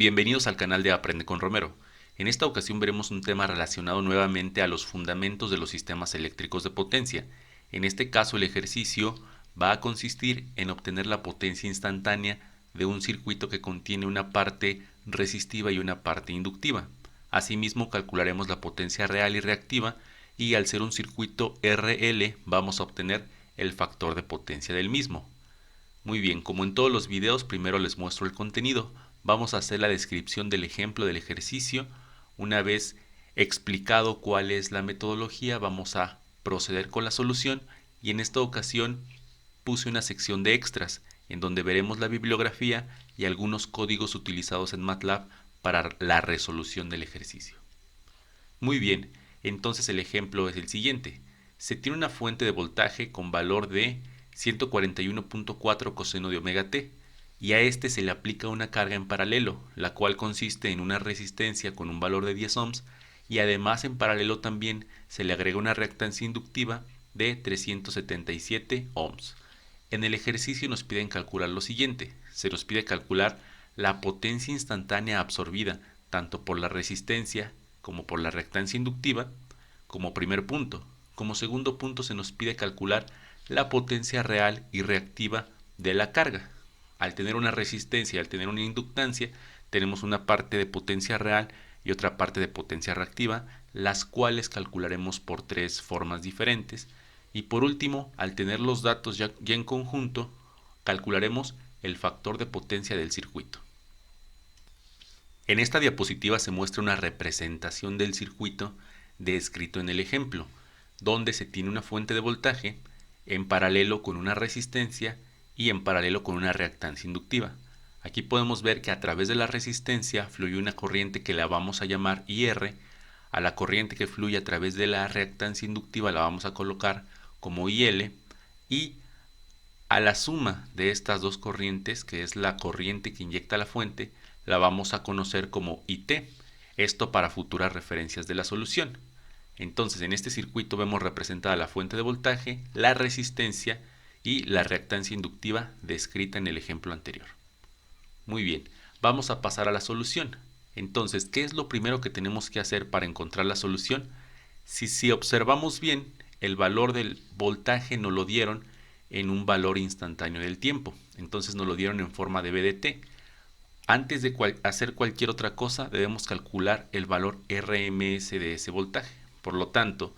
Bienvenidos al canal de Aprende con Romero. En esta ocasión veremos un tema relacionado nuevamente a los fundamentos de los sistemas eléctricos de potencia. En este caso el ejercicio va a consistir en obtener la potencia instantánea de un circuito que contiene una parte resistiva y una parte inductiva. Asimismo calcularemos la potencia real y reactiva y al ser un circuito RL vamos a obtener el factor de potencia del mismo. Muy bien, como en todos los videos, primero les muestro el contenido. Vamos a hacer la descripción del ejemplo del ejercicio. Una vez explicado cuál es la metodología, vamos a proceder con la solución y en esta ocasión puse una sección de extras en donde veremos la bibliografía y algunos códigos utilizados en MATLAB para la resolución del ejercicio. Muy bien, entonces el ejemplo es el siguiente. Se tiene una fuente de voltaje con valor de 141.4 coseno de omega t y a este se le aplica una carga en paralelo, la cual consiste en una resistencia con un valor de 10 ohms y además en paralelo también se le agrega una reactancia inductiva de 377 ohms. En el ejercicio nos piden calcular lo siguiente. Se nos pide calcular la potencia instantánea absorbida tanto por la resistencia como por la reactancia inductiva como primer punto. Como segundo punto se nos pide calcular la potencia real y reactiva de la carga. Al tener una resistencia y al tener una inductancia, tenemos una parte de potencia real y otra parte de potencia reactiva, las cuales calcularemos por tres formas diferentes. Y por último, al tener los datos ya en conjunto, calcularemos el factor de potencia del circuito. En esta diapositiva se muestra una representación del circuito descrito en el ejemplo, donde se tiene una fuente de voltaje en paralelo con una resistencia y en paralelo con una reactancia inductiva. Aquí podemos ver que a través de la resistencia fluye una corriente que la vamos a llamar IR, a la corriente que fluye a través de la reactancia inductiva la vamos a colocar como IL y a la suma de estas dos corrientes, que es la corriente que inyecta la fuente, la vamos a conocer como IT, esto para futuras referencias de la solución. Entonces en este circuito vemos representada la fuente de voltaje, la resistencia y la reactancia inductiva descrita en el ejemplo anterior. Muy bien, vamos a pasar a la solución. Entonces, ¿qué es lo primero que tenemos que hacer para encontrar la solución? Si observamos bien, el valor del voltaje nos lo dieron en un valor instantáneo del tiempo. Entonces nos lo dieron en forma de VDT. Antes de hacer cualquier otra cosa, debemos calcular el valor RMS de ese voltaje. Por lo tanto,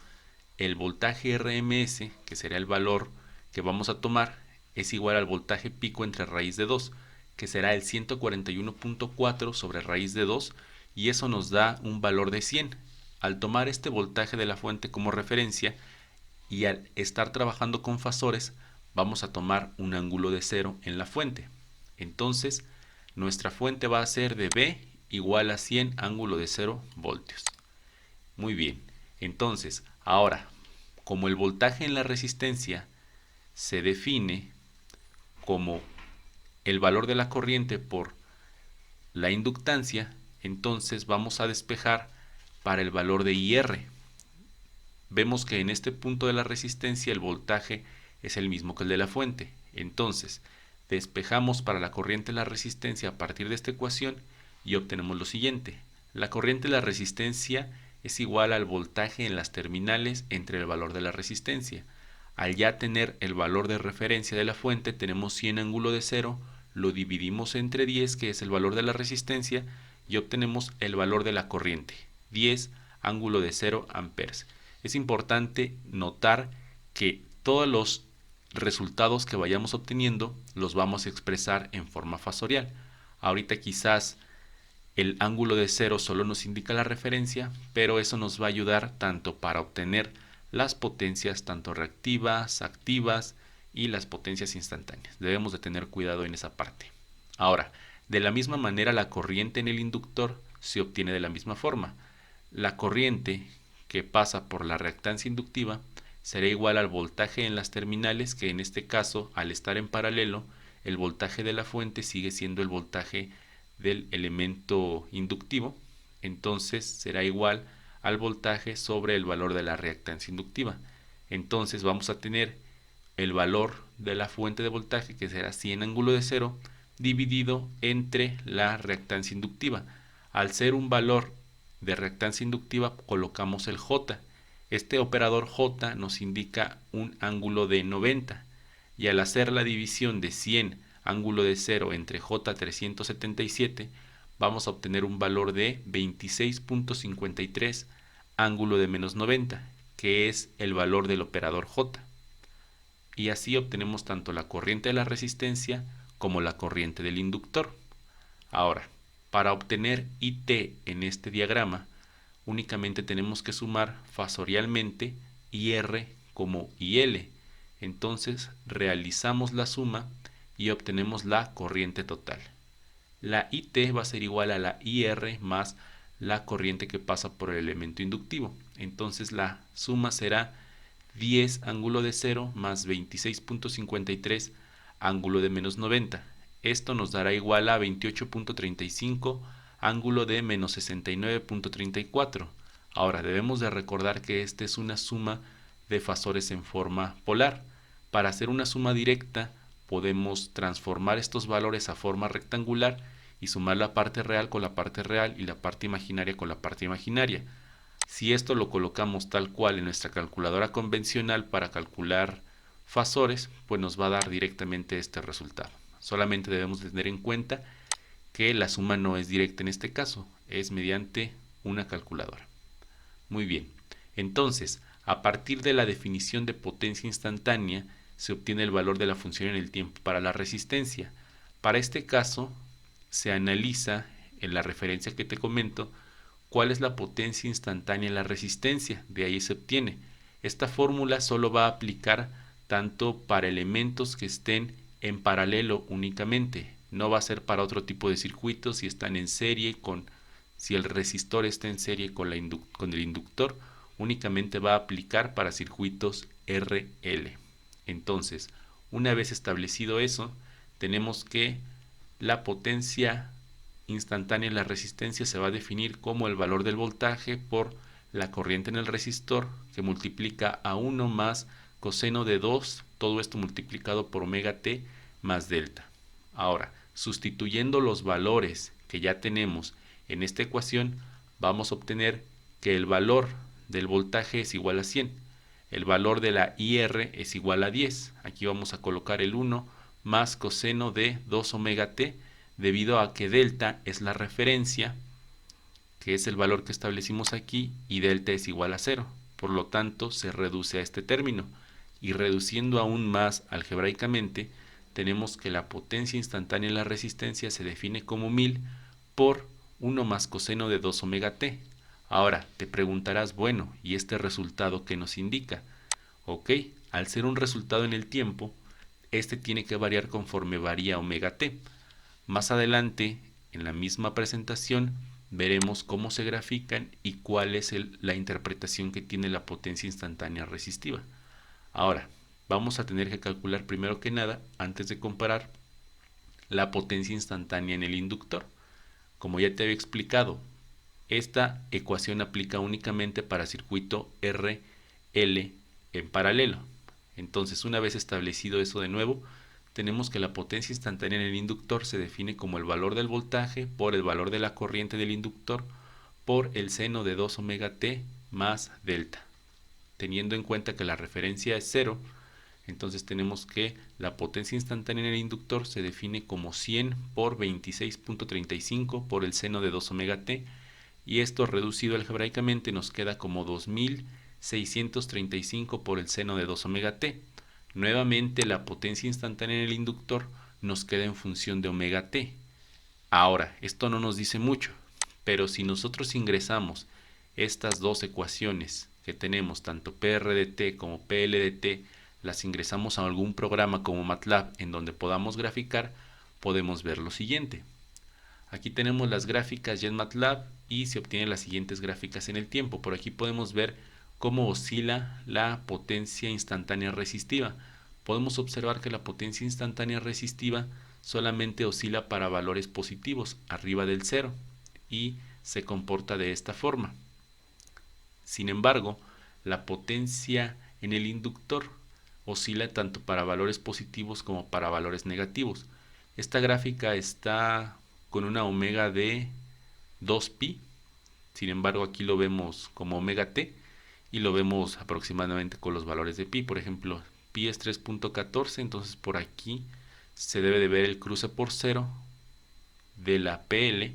el voltaje RMS, que será el valor que vamos a tomar, es igual al voltaje pico entre raíz de 2, que será el 141.4 sobre raíz de 2, y eso nos da un valor de 100. Al tomar este voltaje de la fuente como referencia y al estar trabajando con fasores, vamos a tomar un ángulo de 0 en la fuente. Entonces, nuestra fuente va a ser de V igual a 100 ángulo de 0 voltios. Muy bien, entonces, ahora, como el voltaje en la resistencia se define como el valor de la corriente por la inductancia, entonces vamos a despejar para el valor de IR. Vemos que en este punto de la resistencia el voltaje es el mismo que el de la fuente. Entonces, despejamos para la corriente de la resistencia a partir de esta ecuación y obtenemos lo siguiente. La corriente de la resistencia es igual al voltaje en las terminales entre el valor de la resistencia. Al ya tener el valor de referencia de la fuente, tenemos 100 ángulo de 0, lo dividimos entre 10, que es el valor de la resistencia, y obtenemos el valor de la corriente, 10 ángulo de 0 amperes. Es importante notar que todos los resultados que vayamos obteniendo los vamos a expresar en forma fasorial. Ahorita quizás el ángulo de 0 solo nos indica la referencia, pero eso nos va a ayudar tanto para obtener las potencias tanto reactivas, activas y las potencias instantáneas. Debemos de tener cuidado en esa parte. Ahora, de la misma manera la corriente en el inductor se obtiene de la misma forma. La corriente que pasa por la reactancia inductiva será igual al voltaje en las terminales, que en este caso, al estar en paralelo, el voltaje de la fuente sigue siendo el voltaje del elemento inductivo, entonces será igual al voltaje sobre el valor de la reactancia inductiva. Entonces vamos a tener el valor de la fuente de voltaje, que será 100 ángulo de 0, dividido entre la reactancia inductiva. Al ser un valor de reactancia inductiva colocamos el J. Este operador J nos indica un ángulo de 90 y al hacer la división de 100 ángulo de 0 entre J 377 vamos a obtener un valor de 26.53 ángulo de menos 90, que es el valor del operador J. Y así obtenemos tanto la corriente de la resistencia como la corriente del inductor. Ahora, para obtener IT en este diagrama, únicamente tenemos que sumar fasorialmente IR como IL. Entonces realizamos la suma y obtenemos la corriente total. La IT va a ser igual a la IR más la corriente que pasa por el elemento inductivo. Entonces la suma será 10 ángulo de 0 más 26.53 ángulo de menos 90. Esto nos dará igual a 28.35 ángulo de menos 69.34. Ahora debemos de recordar que esta es una suma de fasores en forma polar. Para hacer una suma directa podemos transformar estos valores a forma rectangular y sumar la parte real con la parte real y la parte imaginaria con la parte imaginaria. Si esto lo colocamos tal cual en nuestra calculadora convencional para calcular fasores, pues nos va a dar directamente este resultado. Solamente debemos tener en cuenta que la suma no es directa en este caso, es mediante una calculadora. Muy bien, entonces, a partir de la definición de potencia instantánea, se obtiene el valor de la función en el tiempo para la resistencia. Para este caso, se analiza en la referencia que te comento cuál es la potencia instantánea en la resistencia, de ahí se obtiene. Esta fórmula solo va a aplicar tanto para elementos que estén en paralelo únicamente, no va a ser para otro tipo de circuitos si están en serie si el resistor está en serie con el inductor, únicamente va a aplicar para circuitos RL. Entonces, una vez establecido eso, tenemos que la potencia instantánea en la resistencia se va a definir como el valor del voltaje por la corriente en el resistor, que multiplica a 1 más coseno de 2, todo esto multiplicado por omega t más delta. Ahora, sustituyendo los valores que ya tenemos en esta ecuación, vamos a obtener que el valor del voltaje es igual a 100. El valor de la IR es igual a 10. Aquí vamos a colocar el 1 más coseno de 2 omega t, debido a que delta es la referencia, que es el valor que establecimos aquí, y delta es igual a 0. Por lo tanto, se reduce a este término. Y reduciendo aún más algebraicamente, tenemos que la potencia instantánea en la resistencia se define como 1000 por 1 más coseno de 2 omega t. Ahora, te preguntarás, bueno, ¿y este resultado qué nos indica? Ok, al ser un resultado en el tiempo, este tiene que variar conforme varía omega t. Más adelante, en la misma presentación, veremos cómo se grafican y cuál es la interpretación que tiene la potencia instantánea resistiva. Ahora, vamos a tener que calcular primero que nada, antes de comparar, la potencia instantánea en el inductor. Como ya te había explicado, esta ecuación aplica únicamente para circuito RL en paralelo. Entonces, una vez establecido eso de nuevo, tenemos que la potencia instantánea en el inductor se define como el valor del voltaje por el valor de la corriente del inductor por el seno de 2 omega t más delta. Teniendo en cuenta que la referencia es 0, entonces tenemos que la potencia instantánea en el inductor se define como 100 por 26.35 por el seno de 2 omega t, y esto reducido algebraicamente nos queda como 2635 por el seno de 2 omega t. Nuevamente la potencia instantánea en el inductor nos queda en función de omega t. Ahora, esto no nos dice mucho, pero si nosotros ingresamos estas dos ecuaciones que tenemos, tanto PR de t como PL de t, las ingresamos a algún programa como MATLAB en donde podamos graficar, podemos ver lo siguiente. Aquí tenemos las gráficas ya en MATLAB y se obtienen las siguientes gráficas en el tiempo. Por aquí podemos ver cómo oscila la potencia instantánea resistiva. Podemos observar que la potencia instantánea resistiva solamente oscila para valores positivos, arriba del 0, y se comporta de esta forma. Sin embargo, la potencia en el inductor oscila tanto para valores positivos como para valores negativos. Esta gráfica está con una omega de 2pi, sin embargo aquí lo vemos como omega t y lo vemos aproximadamente con los valores de pi. Por ejemplo, pi es 3.14, entonces por aquí se debe de ver el cruce por 0 de la PL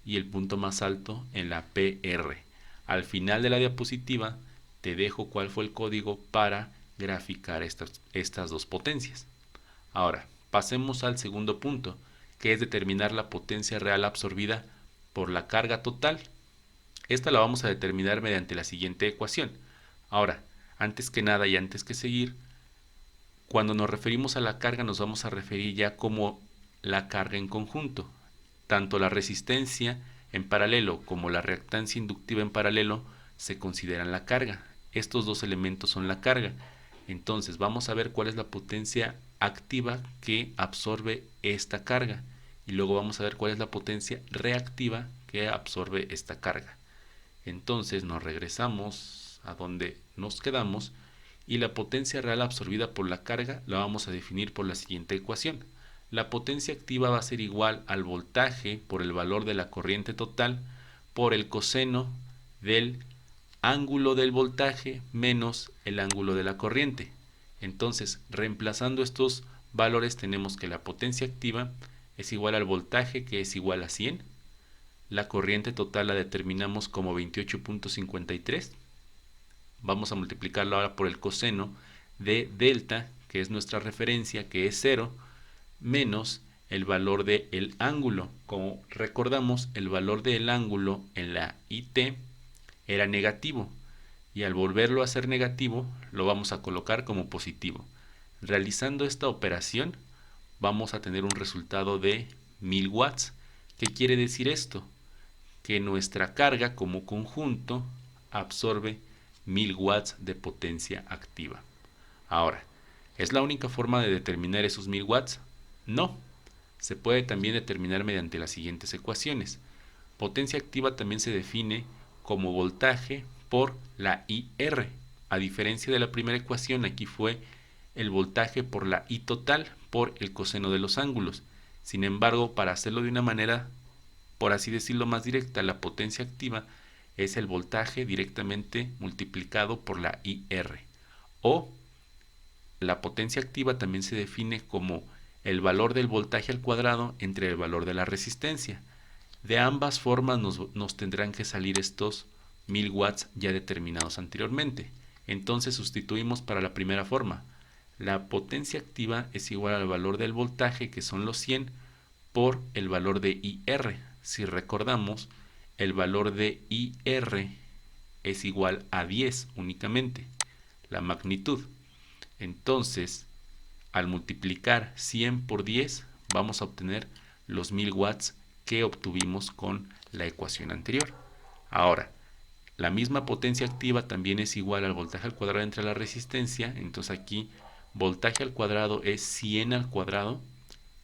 y el punto más alto en la PR. Al final de la diapositiva te dejo cuál fue el código para graficar estas dos potencias. Ahora, pasemos al segundo punto, que es determinar la potencia real absorbida por la carga total. Esta la vamos a determinar mediante la siguiente ecuación. Ahora, antes que nada y antes que seguir, cuando nos referimos a la carga nos vamos a referir ya como la carga en conjunto. Tanto la resistencia en paralelo como la reactancia inductiva en paralelo se consideran la carga. Estos dos elementos son la carga. Entonces vamos a ver cuál es la potencia activa que absorbe esta carga. Y luego vamos a ver cuál es la potencia reactiva que absorbe esta carga. Entonces nos regresamos a donde nos quedamos y la potencia real absorbida por la carga la vamos a definir por la siguiente ecuación. La potencia activa va a ser igual al voltaje por el valor de la corriente total por el coseno del ángulo del voltaje menos el ángulo de la corriente. Entonces, reemplazando estos valores tenemos que la potencia activa es igual al voltaje, que es igual a 100. La corriente total la determinamos como 28.53. Vamos a multiplicarlo ahora por el coseno de delta, que es nuestra referencia, que es 0, menos el valor del ángulo. Como recordamos, el valor del ángulo en la IT era negativo, y al volverlo a ser negativo lo vamos a colocar como positivo. Realizando esta operación vamos a tener un resultado de 1000 watts. ¿Qué quiere decir esto? Que nuestra carga como conjunto absorbe 1000 watts de potencia activa. Ahora, ¿es la única forma de determinar esos 1000 watts? No. Se puede también determinar mediante las siguientes ecuaciones. Potencia activa también se define como voltaje por la IR. A diferencia de la primera ecuación, aquí fue el voltaje por la I total por el coseno de los ángulos. Sin embargo, para hacerlo de una manera, por así decirlo, más directa, la potencia activa es el voltaje directamente multiplicado por la IR. O la potencia activa también se define como el valor del voltaje al cuadrado entre el valor de la resistencia. De ambas formas nos tendrán que salir estos 1000 watts ya determinados anteriormente. Entonces sustituimos para la primera forma. La potencia activa es igual al valor del voltaje, que son los 100, por el valor de IR. Si recordamos, el valor de IR es igual a 10 únicamente, la magnitud. Entonces, al multiplicar 100 por 10, vamos a obtener los 1000 watts que obtuvimos con la ecuación anterior. Ahora, la misma potencia activa también es igual al voltaje al cuadrado entre la resistencia. Entonces aquí voltaje al cuadrado es 100 al cuadrado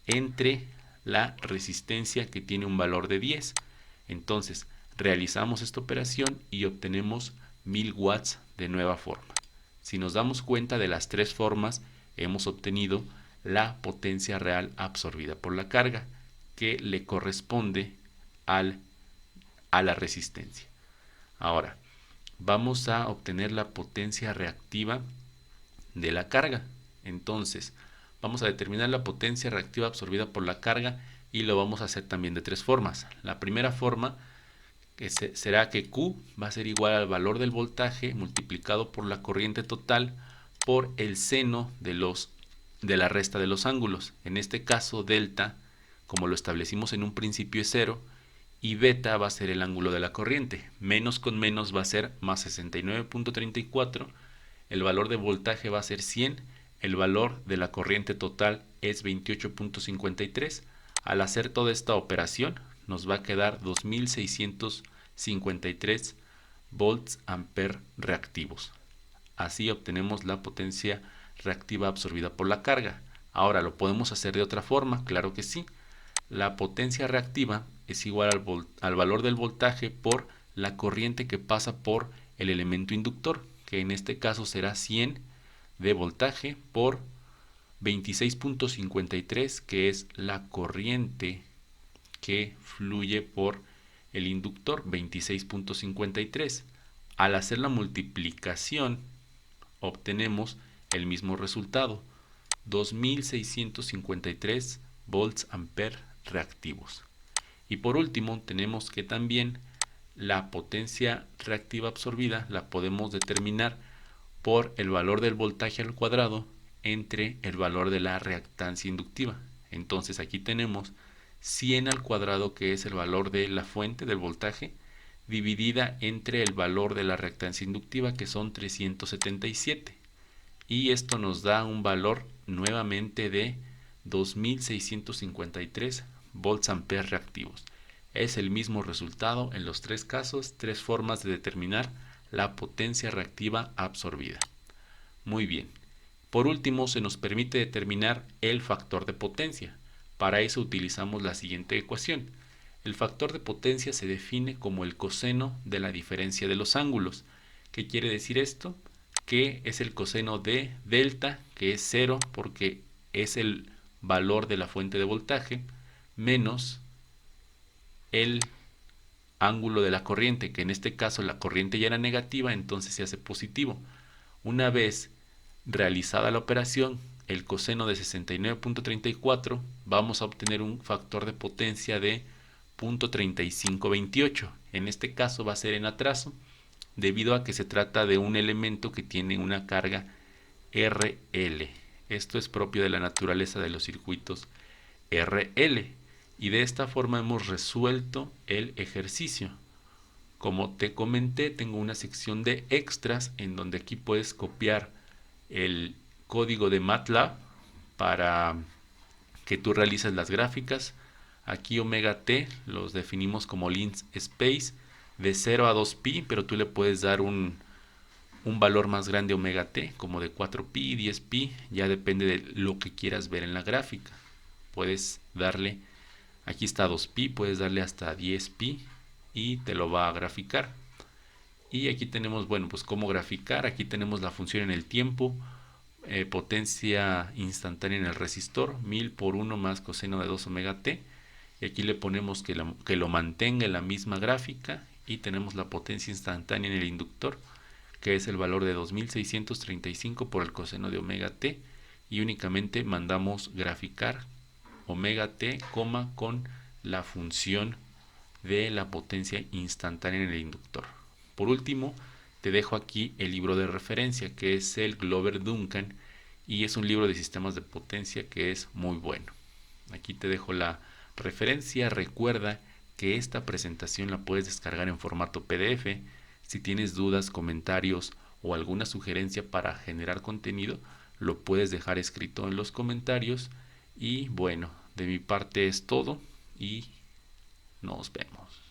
entre la resistencia, que tiene un valor de 10. Entonces realizamos esta operación y obtenemos 1000 watts de nueva forma. Si nos damos cuenta, de las tres formas hemos obtenido la potencia real absorbida por la carga, que le corresponde a la resistencia. Ahora, vamos a obtener la potencia reactiva de la carga. Entonces, vamos a determinar la potencia reactiva absorbida por la carga y lo vamos a hacer también de tres formas. La primera forma será que Q va a ser igual al valor del voltaje multiplicado por la corriente total por el seno de la resta de los ángulos. En este caso, delta, como lo establecimos en un principio, es 0, y beta va a ser el ángulo de la corriente. Menos con menos va a ser más 69.34, el valor de voltaje va a ser 100, el valor de la corriente total es 28.53. Al hacer toda esta operación nos va a quedar 2653 volts ampere reactivos. Así obtenemos la potencia reactiva absorbida por la carga. Ahora, ¿lo podemos hacer de otra forma? Claro que sí. La potencia reactiva es igual al valor del voltaje por la corriente que pasa por el elemento inductor, que en este caso será 100 de voltaje por 26.53, que es la corriente que fluye por el inductor, 26.53. Al hacer la multiplicación obtenemos el mismo resultado, 2653 volts ampere reactivos. Y por último tenemos que también la potencia reactiva absorbida la podemos determinar por el valor del voltaje al cuadrado entre el valor de la reactancia inductiva. Entonces aquí tenemos 100 al cuadrado, que es el valor de la fuente del voltaje, dividida entre el valor de la reactancia inductiva, que son 377. Y esto nos da un valor nuevamente de 2653 volts ampere reactivos. Es el mismo resultado en los tres casos, tres formas de determinar la potencia reactiva absorbida. Muy bien. Por último, se nos permite determinar el factor de potencia. Para eso utilizamos la siguiente ecuación. El factor de potencia se define como el coseno de la diferencia de los ángulos. ¿Qué quiere decir esto? Que es el coseno de delta, que es 0 porque es el valor de la fuente de voltaje, menos el ángulo de la corriente, que en este caso la corriente ya era negativa, entonces se hace positivo. Una vez realizada la operación, el coseno de 69.34, vamos a obtener un factor de potencia de 0.3528. En este caso va a ser en atraso, debido a que se trata de un elemento que tiene una carga RL. Esto es propio de la naturaleza de los circuitos RL. Y de esta forma hemos resuelto el ejercicio. Como te comenté, tengo una sección de extras en donde aquí puedes copiar el código de MATLAB para que tú realices las gráficas. Aquí omega t los definimos como length space de 0 a 2pi, pero tú le puedes dar un valor más grande omega t, como de 4pi, 10pi, ya depende de lo que quieras ver en la gráfica. Puedes darle, aquí está 2pi, puedes darle hasta 10pi y te lo va a graficar. Y aquí tenemos, bueno, pues cómo graficar. Aquí tenemos la función en el tiempo, potencia instantánea en el resistor, 1000 por 1 más coseno de 2 omega t. Y aquí le ponemos que lo mantenga en la misma gráfica. Y tenemos la potencia instantánea en el inductor, que es el valor de 2635 por el coseno de omega t. Y únicamente mandamos graficar omega t, con la función de la potencia instantánea en el inductor. Por último, te dejo aquí el libro de referencia, que es el Glover Duncan, y es un libro de sistemas de potencia que es muy bueno. Aquí te dejo la referencia. Recuerda que esta presentación la puedes descargar en formato PDF. Si tienes dudas, comentarios o alguna sugerencia para generar contenido, lo puedes dejar escrito en los comentarios. Y bueno, de mi parte es todo y nos vemos.